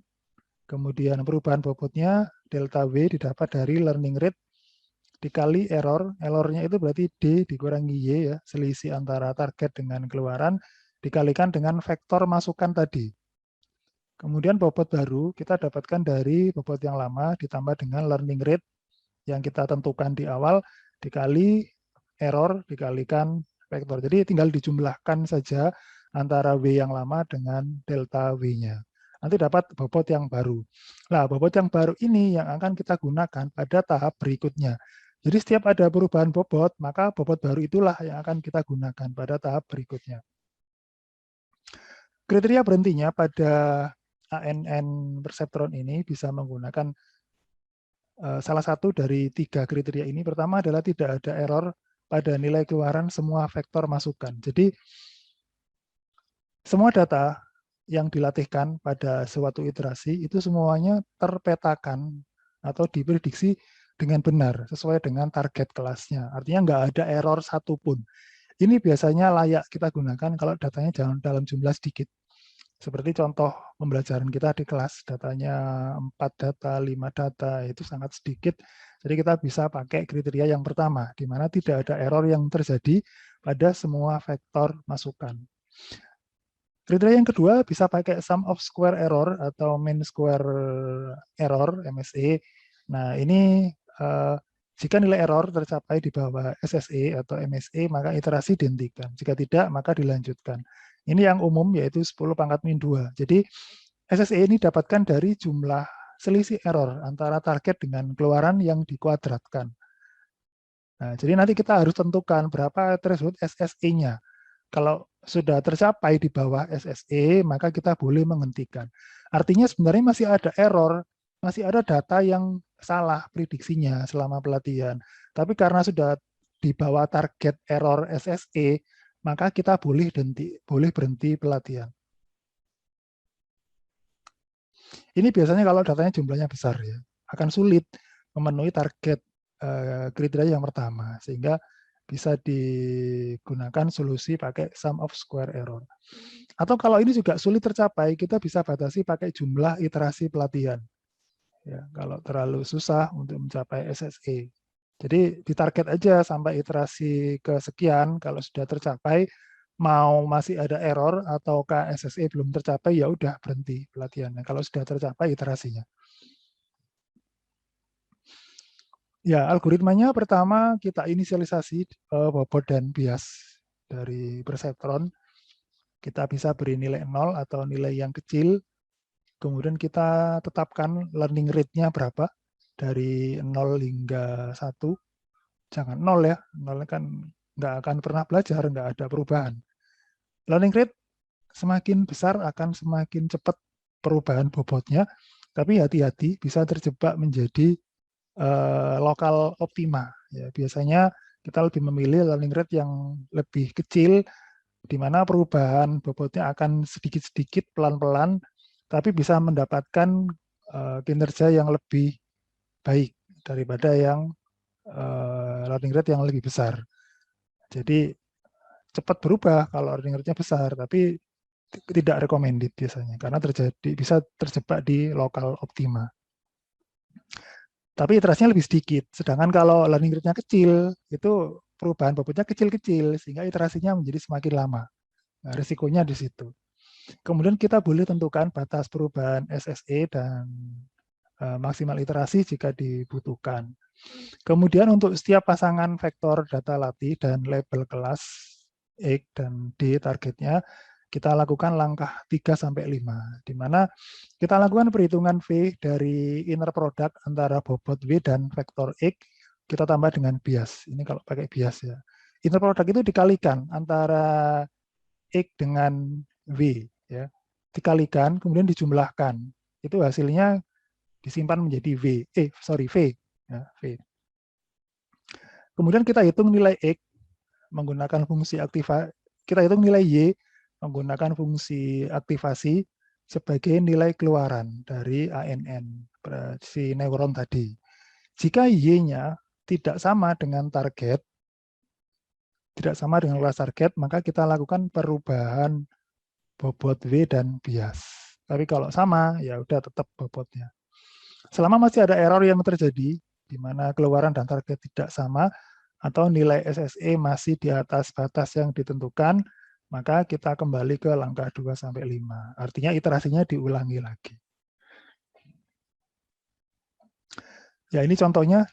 Kemudian perubahan bobotnya delta W didapat dari learning rate dikali error, errornya itu berarti D dikurangi Y ya, selisih antara target dengan keluaran, dikalikan dengan vektor masukan tadi. Kemudian bobot baru kita dapatkan dari bobot yang lama ditambah dengan learning rate yang kita tentukan di awal, dikali error, dikalikan vektor. Jadi tinggal dijumlahkan saja antara W yang lama dengan delta W-nya. Nanti dapat bobot yang baru. Nah, bobot yang baru ini yang akan kita gunakan pada tahap berikutnya. Jadi setiap ada perubahan bobot, maka bobot baru itulah yang akan kita gunakan pada tahap berikutnya. Kriteria berhentinya pada ANN perseptron ini bisa menggunakan salah satu dari 3 kriteria ini. Pertama adalah tidak ada error pada nilai keluaran semua vektor masukan. Jadi semua data yang dilatihkan pada suatu iterasi itu semuanya terpetakan atau diprediksi dengan benar sesuai dengan target kelasnya. Artinya nggak ada error satupun. Ini biasanya layak kita gunakan kalau datanya dalam jumlah sedikit. Seperti contoh pembelajaran kita di kelas, datanya 4 data, 5 data, itu sangat sedikit. Jadi kita bisa pakai kriteria yang pertama, di mana tidak ada error yang terjadi pada semua vektor masukan. Kriteria yang kedua bisa pakai sum of square error atau mean square error, MSE. Nah, ini jika nilai error tercapai di bawah SSE atau MSE, maka iterasi dihentikan. Jika tidak, maka dilanjutkan. Ini yang umum yaitu 10 pangkat min 2. Jadi SSE ini dapatkan dari jumlah selisih error antara target dengan keluaran yang dikuadratkan. Nah, jadi nanti kita harus tentukan berapa threshold SSE-nya. Kalau sudah tercapai di bawah SSE, maka kita boleh menghentikan. Artinya sebenarnya masih ada error, masih ada data yang salah prediksinya selama pelatihan. Tapi karena sudah di bawah target error SSE, maka kita boleh berhenti pelatihan. Ini biasanya kalau datanya jumlahnya besar ya, akan sulit memenuhi target kriteria yang pertama. Sehingga bisa digunakan solusi pakai sum of square error. Atau kalau ini juga sulit tercapai, kita bisa batasi pakai jumlah iterasi pelatihan. Ya, kalau terlalu susah untuk mencapai SSE. Jadi ditarget aja sampai iterasi kesekian, kalau sudah tercapai, mau masih ada error atau SSE belum tercapai, ya udah berhenti pelatihannya. Kalau sudah tercapai iterasinya. Ya, algoritmanya pertama kita inisialisasi bobot dan bias dari perseptron. Kita bisa beri nilai 0 atau nilai yang kecil. Kemudian kita tetapkan learning rate-nya berapa dari 0 hingga 1. Jangan 0 ya, 0 kan nggak akan pernah belajar, nggak ada perubahan. Learning rate semakin besar akan semakin cepat perubahan bobotnya, tapi hati-hati bisa terjebak menjadi lokal optima. Ya, biasanya kita lebih memilih learning rate yang lebih kecil, di mana perubahan bobotnya akan sedikit-sedikit pelan-pelan, tapi bisa mendapatkan kinerja yang lebih baik daripada yang learning rate yang lebih besar. Jadi cepat berubah kalau learning rate-nya besar, tapi tidak recommended biasanya karena bisa terjebak di lokal optima. Tapi iterasinya lebih sedikit. Sedangkan kalau learning rate-nya kecil, itu perubahan bobotnya kecil-kecil sehingga iterasinya menjadi semakin lama. Nah, risikonya di situ. Kemudian kita boleh tentukan batas perubahan SSE dan maksimal iterasi jika dibutuhkan. Kemudian untuk setiap pasangan vektor data latih dan label kelas X dan D targetnya, kita lakukan langkah 3-5, di mana kita lakukan perhitungan V dari inner product antara bobot W dan vektor X, kita tambah dengan bias. Ini kalau pakai bias ya. Inner product itu dikalikan antara X dengan W, ya. Dikalikan, kemudian dijumlahkan. Itu hasilnya disimpan menjadi V. Ya, V. Kemudian kita hitung nilai X menggunakan fungsi aktivasi, kita hitung nilai Y menggunakan fungsi aktivasi sebagai nilai keluaran dari ANN, si neuron tadi. Jika Y-nya tidak sama dengan target, kelas target, maka kita lakukan perubahan bobot W dan bias. Tapi kalau sama, ya udah tetap bobotnya. Selama masih ada error yang terjadi, di mana keluaran dan target tidak sama, atau nilai SSE masih di atas batas yang ditentukan, maka kita kembali ke langkah 2-5. Artinya iterasinya diulangi lagi. Ya, ini contohnya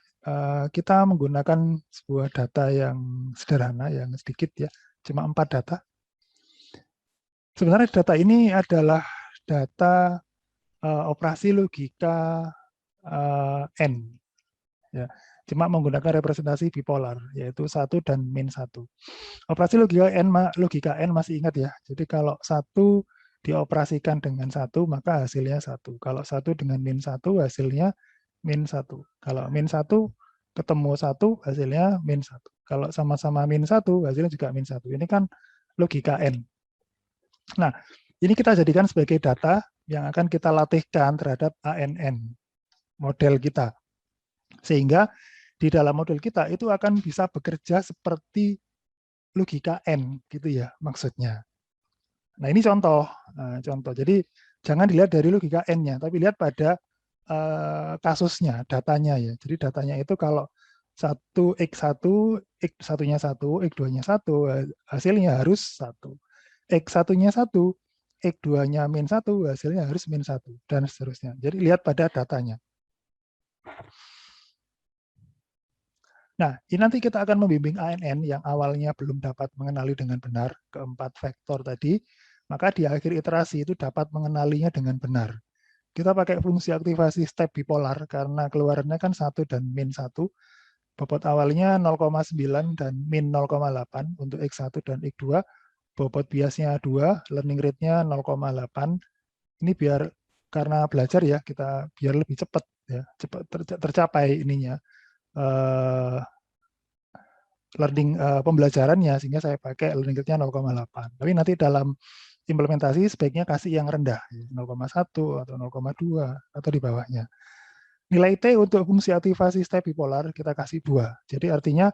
kita menggunakan sebuah data yang sederhana, yang sedikit ya, cuma 4 data. Sebenarnya data ini adalah data operasi logika N. Ya, cuma menggunakan representasi bipolar, yaitu 1 dan min 1. Operasi logika N masih ingat ya. Jadi kalau 1 dioperasikan dengan 1, maka hasilnya 1. Kalau 1 dengan min 1, hasilnya min 1. Kalau min 1 ketemu 1, hasilnya min 1. Kalau sama-sama min 1, hasilnya juga min 1. Ini kan logika N. Nah, ini kita jadikan sebagai data yang akan kita latihkan terhadap ANN, model kita. Sehingga di dalam model kita itu akan bisa bekerja seperti logika N gitu ya maksudnya. Nah, ini contoh. Jadi jangan dilihat dari logika N-nya, tapi lihat pada kasusnya, datanya ya. Jadi datanya itu kalau 1x1, x1-nya 1, x2-nya 1, hasilnya harus 1. X1-nya 1, x2-nya min 1, hasilnya harus min 1, dan seterusnya. Jadi lihat pada datanya. Nah, ini nanti kita akan membimbing ANN yang awalnya belum dapat mengenali dengan benar keempat vektor tadi, maka di akhir iterasi itu dapat mengenalinya dengan benar. Kita pakai fungsi aktivasi step bipolar karena keluarannya kan 1 dan min 1. Bobot awalnya 0,9 dan min 0,8 untuk X1 dan X2. Bobot biasnya 2, learning rate-nya 0,8. Ini biar karena belajar ya, kita biar lebih cepat ya, cepat tercapai ininya. Pembelajarannya, sehingga saya pakai learning rate-nya 0,8. Tapi nanti dalam implementasi sebaiknya kasih yang rendah, 0,1 atau 0,2 atau di bawahnya. Nilai T untuk fungsi aktivasi step bipolar kita kasih 2. Jadi artinya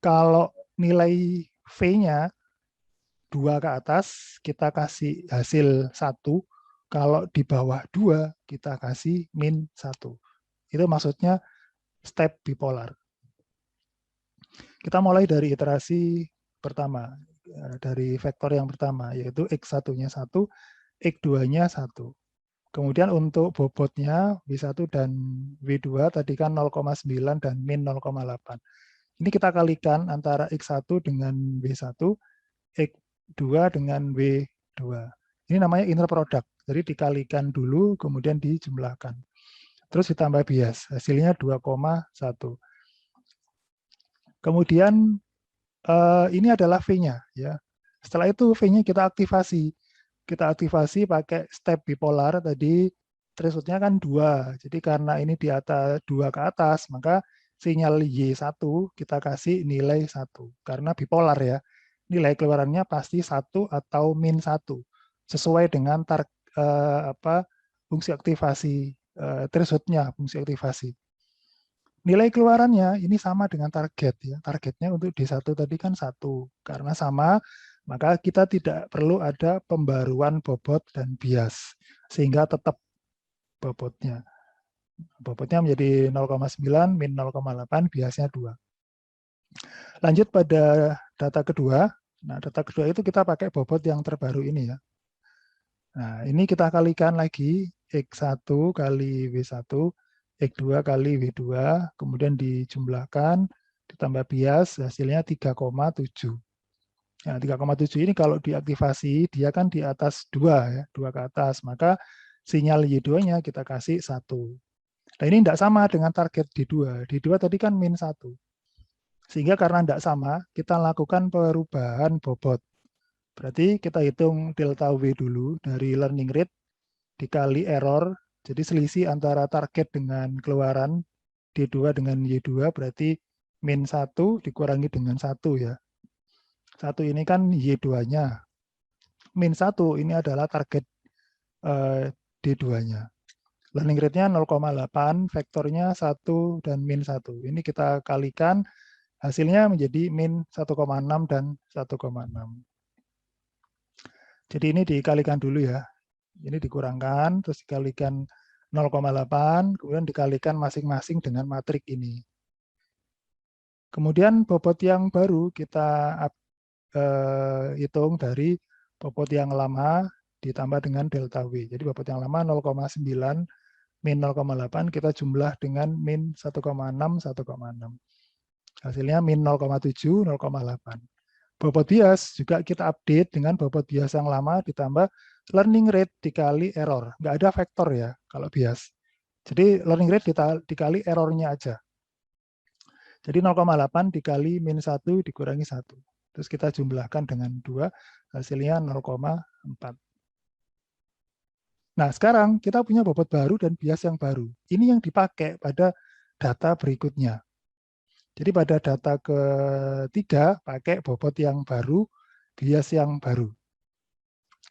kalau nilai V-nya 2 ke atas, kita kasih hasil 1. Kalau di bawah 2, kita kasih min 1. Itu maksudnya step bipolar. Kita mulai dari iterasi pertama, dari vektor yang pertama, yaitu X1-nya 1, X2-nya 1. Kemudian untuk bobotnya W1 dan W2 tadi kan 0,9 dan min 0,8. Ini kita kalikan antara X1 dengan W1, X2 dengan W2. Ini namanya inner product. Jadi dikalikan dulu, kemudian dijumlahkan. Terus ditambah bias, hasilnya 2,1. Kemudian ini adalah V-nya. Ya. Setelah itu V-nya kita aktivasi. Kita aktivasi pakai step bipolar tadi, threshold-nya kan 2. Jadi karena ini di atas 2 ke atas, maka sinyal Y1 kita kasih nilai 1. Karena bipolar ya. Nilai keluarannya pasti 1 atau min 1. Sesuai dengan fungsi aktivasi, threshold-nya, fungsi aktivasi. Nilai keluarannya ini sama dengan target ya. Targetnya untuk D1 tadi kan 1. Karena sama, maka kita tidak perlu ada pembaruan bobot dan bias. Sehingga tetap bobotnya. Bobotnya menjadi 0,9 min 0,8, biasnya 2. Lanjut pada data kedua. Nah, data kedua itu kita pakai bobot yang terbaru ini ya. Nah, ini kita kalikan lagi X1 kali W1, X2 kali W2, kemudian dijumlahkan, ditambah bias, hasilnya 3,7. Nah, 3,7 ini kalau diaktifasi, dia kan di atas 2, ya, 2 ke atas, maka sinyal Y2-nya kita kasih 1. Nah, ini tidak sama dengan target D2. D2 tadi kan min 1. Sehingga karena tidak sama, kita lakukan perubahan bobot. Berarti kita hitung delta W dulu dari learning rate dikali error, jadi selisih antara target dengan keluaran D2 dengan Y2 berarti min 1 dikurangi dengan 1 ya. 1 ini kan Y2-nya. Min 1 ini adalah target D2-nya. Learning rate-nya 0,8, vektornya 1 dan min 1. Ini kita kalikan, hasilnya menjadi min 1,6 dan 1,6. Jadi ini dikalikan dulu ya. Ini dikurangkan, terus dikalikan 0,8, kemudian dikalikan masing-masing dengan matrik ini. Kemudian bobot yang baru kita hitung dari bobot yang lama ditambah dengan delta W. Jadi bobot yang lama 0,9 min 0,8 kita jumlah dengan min 1,6, 1,6. Hasilnya min 0,7, 0,8. Bobot bias juga kita update dengan bobot bias yang lama ditambah learning rate dikali error. Nggak ada vektor ya kalau bias. Jadi learning rate dikali errornya aja. Jadi 0,8 dikali min 1 dikurangi 1. Terus kita jumlahkan dengan 2, hasilnya 0,4. Nah, sekarang kita punya bobot baru dan bias yang baru. Ini yang dipakai pada data berikutnya. Jadi pada data ketiga, pakai bobot yang baru, bias yang baru.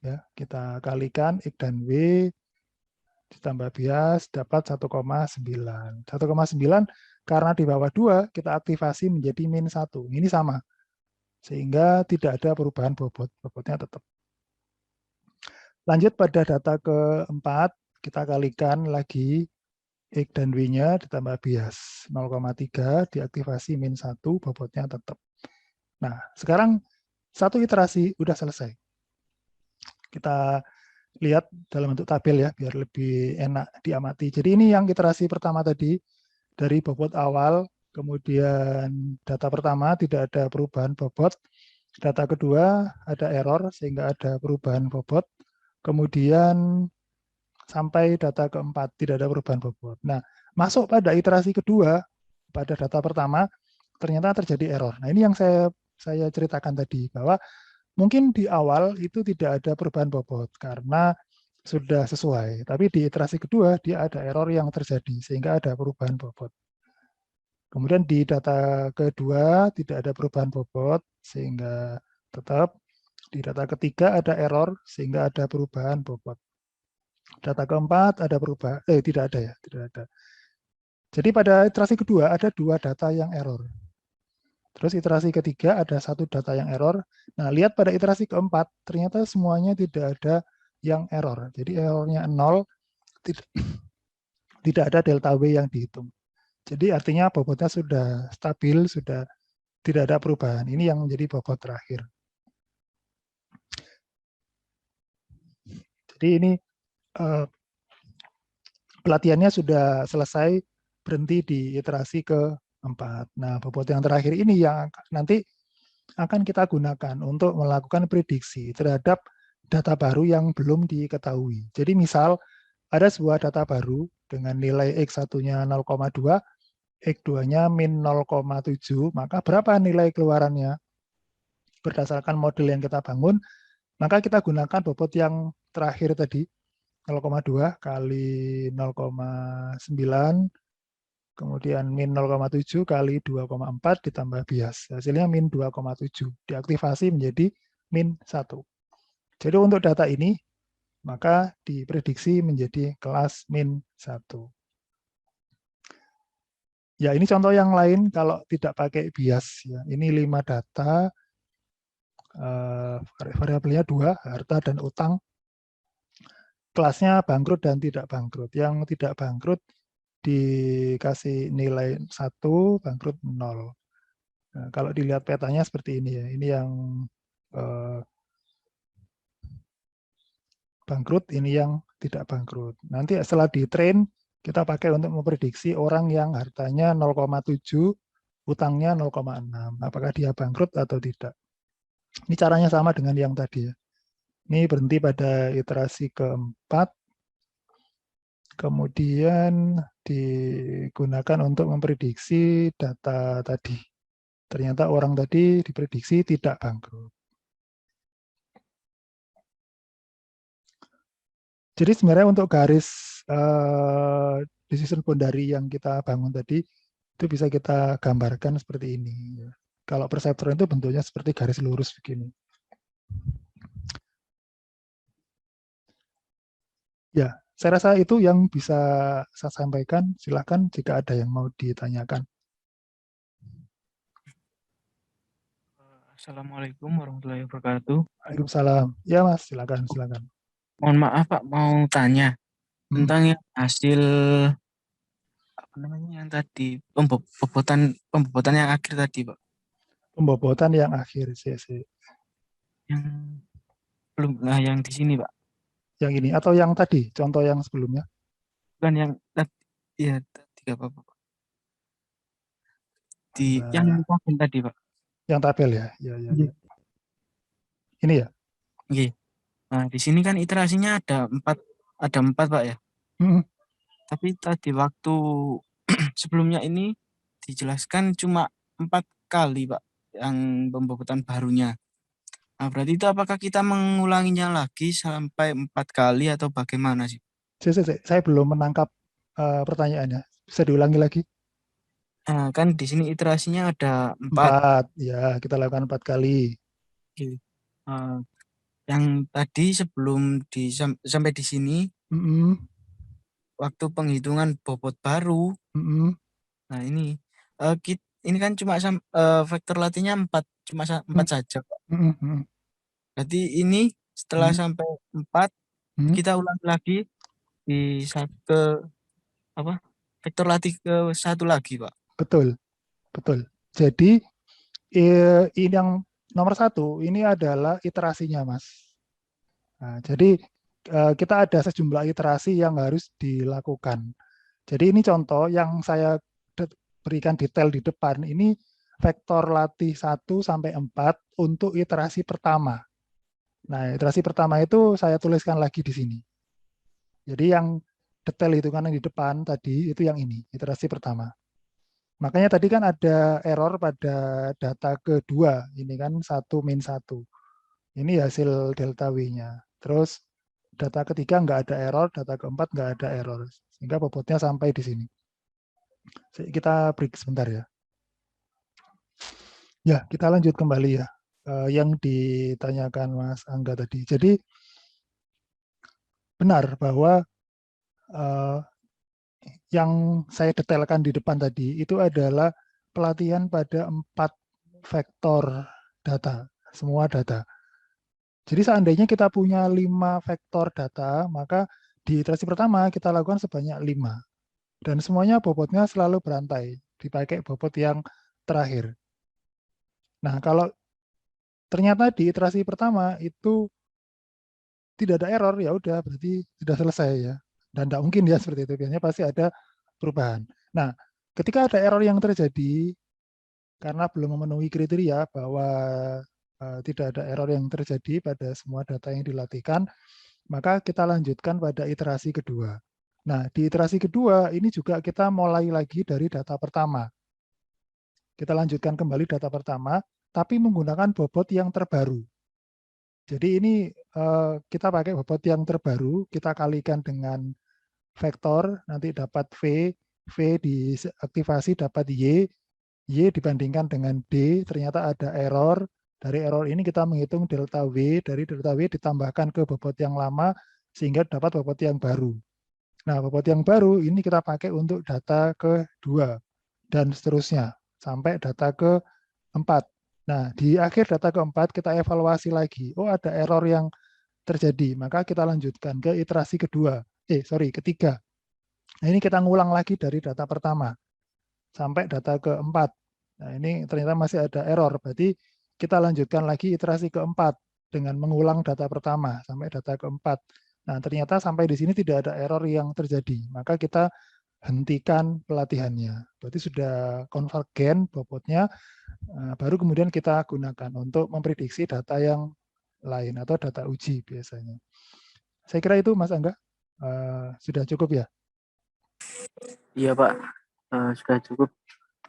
Ya, kita kalikan X dan W, ditambah bias, dapat 1,9. 1,9 karena di bawah 2, kita aktivasi menjadi min 1. Ini sama. Sehingga tidak ada perubahan bobot. Bobotnya tetap. Lanjut pada data keempat, kita kalikan lagi X dan W-nya ditambah bias 0,3 diaktifasi min 1, bobotnya tetap. Nah, sekarang satu iterasi udah selesai. Kita lihat dalam bentuk tabel ya, biar lebih enak diamati. Jadi ini yang iterasi pertama tadi, dari bobot awal, kemudian data pertama tidak ada perubahan bobot, data kedua ada error sehingga ada perubahan bobot, kemudian sampai data keempat tidak ada perubahan bobot. Nah, masuk pada iterasi kedua, pada data pertama, ternyata terjadi error. Nah, ini yang saya ceritakan tadi, bahwa mungkin di awal itu tidak ada perubahan bobot karena sudah sesuai. Tapi di iterasi kedua, dia ada error yang terjadi, sehingga ada perubahan bobot. Kemudian di data kedua, tidak ada perubahan bobot, sehingga tetap. Di data ketiga ada error, sehingga ada perubahan bobot. Data keempat ada perubahan, tidak ada ya, tidak ada. Jadi pada iterasi kedua ada 2 data yang error. Terus iterasi ketiga ada satu data yang error. Nah, lihat pada iterasi keempat, ternyata semuanya tidak ada yang error. Jadi errornya 0, tidak ada delta W yang dihitung. Jadi artinya bobotnya sudah stabil, sudah tidak ada perubahan. Ini yang menjadi bobot terakhir. Jadi ini pelatihannya sudah selesai, berhenti di iterasi keempat. Nah, bobot yang terakhir ini yang nanti akan kita gunakan untuk melakukan prediksi terhadap data baru yang belum diketahui. Jadi misal ada sebuah data baru dengan nilai X1-nya 0,2, X2-nya min 0,7, maka berapa nilai keluarannya? Berdasarkan model yang kita bangun, maka kita gunakan bobot yang terakhir tadi, 0,2 kali 0,9, kemudian min 0,7 kali 2,4 ditambah bias. Hasilnya min 2,7. Diaktifasi menjadi min 1. Jadi untuk data ini, maka diprediksi menjadi kelas min 1. Ya, ini contoh yang lain kalau tidak pakai bias. Ya. Ini 5 data, variabelnya 2, harta dan utang. Kelasnya bangkrut dan tidak bangkrut. Yang tidak bangkrut dikasih nilai 1, bangkrut 0. Nah, kalau dilihat petanya seperti ini ya. Ini yang bangkrut, ini yang tidak bangkrut. Nanti setelah di-train, kita pakai untuk memprediksi orang yang hartanya 0,7, utangnya 0,6. Apakah dia bangkrut atau tidak. Ini caranya sama dengan yang tadi ya. Ini berhenti pada iterasi keempat, kemudian digunakan untuk memprediksi data tadi. Ternyata orang tadi diprediksi tidak bangkrut. Jadi sebenarnya untuk garis decision boundary yang kita bangun tadi, itu bisa kita gambarkan seperti ini. Kalau perseptron itu bentuknya seperti garis lurus begini. Ya, saya rasa itu yang bisa saya sampaikan. Silakan jika ada yang mau ditanyakan. Assalamualaikum warahmatullahi wabarakatuh. Waalaikumsalam. Ya Mas, silakan, silakan. Mohon maaf Pak, mau tanya tentang yang hasil apa namanya yang tadi pembobotan yang akhir tadi Pak. Pembobotan yang akhir, Yang belum, nah yang di sini Pak. yang ini atau yang tadi, contoh yang sebelumnya. Bukan yang tadi, ya tadi apa Pak? Yang Nah, tabel tadi Pak. yang tabel ya, ya, ya, Iya. ya. Ini ya. Iya. Nah di sini kan iterasinya ada empat Pak ya. Hmm, Tapi tadi waktu sebelumnya ini dijelaskan cuma 4 kali Pak yang pembobotan barunya. Nah, berarti itu apakah kita mengulanginya lagi sampai 4 kali atau bagaimana sih? saya belum menangkap pertanyaannya. Bisa diulangi lagi? Nah, kan di sini iterasinya ada 4. 4, ya kita lakukan 4 kali. Oke. Nah, yang tadi sebelum sampai di sini Mm-mm, waktu penghitungan bobot baru. mm-mm, Nah, ini kan cuma vektor latihnya 4, cuma 4 mm, saja, Pak. mm, mm, Berarti ini setelah mm, sampai 4 mm. kita ulang lagi ke apa? Vektor latih ke 1 lagi, Pak. Betul, betul. Jadi ini yang nomor 1 ini adalah iterasinya, Mas. Nah, jadi kita ada sejumlah iterasi yang harus dilakukan. Jadi ini contoh yang saya berikan detail di depan. Ini vektor latih 1 sampai 4 untuk iterasi pertama. Nah, iterasi pertama itu saya tuliskan lagi di sini. Jadi yang detail hitungan yang di depan tadi itu yang ini, iterasi pertama. Makanya tadi kan ada error pada data kedua, ini kan 1 min 1. Ini hasil delta W-nya. Terus data ketiga nggak ada error, data keempat nggak ada error. Sehingga bobotnya sampai di sini. Kita break sebentar ya. Ya, kita lanjut kembali ya. Yang ditanyakan Mas Angga tadi. Jadi benar bahwa yang saya detailkan di depan tadi itu adalah pelatihan pada 4 vektor data, semua data. Jadi seandainya kita punya 5 vektor data, maka di iterasi pertama kita lakukan sebanyak 5. Dan semuanya bobotnya selalu berantai, dipakai bobot yang terakhir. Nah, kalau ternyata di iterasi pertama itu tidak ada error, ya udah berarti sudah selesai ya. Dan tidak mungkin ya seperti itu, biasanya pasti ada perubahan. Nah, ketika ada error yang terjadi karena belum memenuhi kriteria bahwa tidak ada error yang terjadi pada semua data yang dilatihkan, maka kita lanjutkan pada iterasi kedua. Nah, di iterasi kedua ini juga kita mulai lagi dari data pertama. Kita lanjutkan kembali data pertama, tapi menggunakan bobot yang terbaru. Jadi ini kita pakai bobot yang terbaru, kita kalikan dengan vektor, nanti dapat V, V diaktifasi dapat Y dibandingkan dengan D, ternyata ada error. Dari error ini kita menghitung delta W, dari delta W ditambahkan ke bobot yang lama, sehingga dapat bobot yang baru. Nah, bobot yang baru ini kita pakai untuk data kedua, dan seterusnya, sampai data keempat. Nah, di akhir data keempat kita evaluasi lagi. Oh, ada error yang terjadi, maka kita lanjutkan ke iterasi ketiga. Nah, ini kita ngulang lagi dari data pertama sampai data keempat. Nah, ini ternyata masih ada error, berarti kita lanjutkan lagi iterasi keempat dengan mengulang data pertama sampai data keempat. Nah, ternyata sampai di sini tidak ada error yang terjadi, maka kita hentikan pelatihannya. Berarti sudah konvergen bobotnya, baru kemudian kita gunakan untuk memprediksi data yang lain atau data uji biasanya. Saya kira itu Mas Angga, sudah cukup ya? Iya Pak, sudah cukup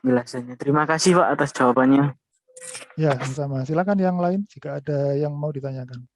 penjelasannya. Terima kasih Pak atas jawabannya. Ya, sama-sama. Silakan yang lain jika ada yang mau ditanyakan.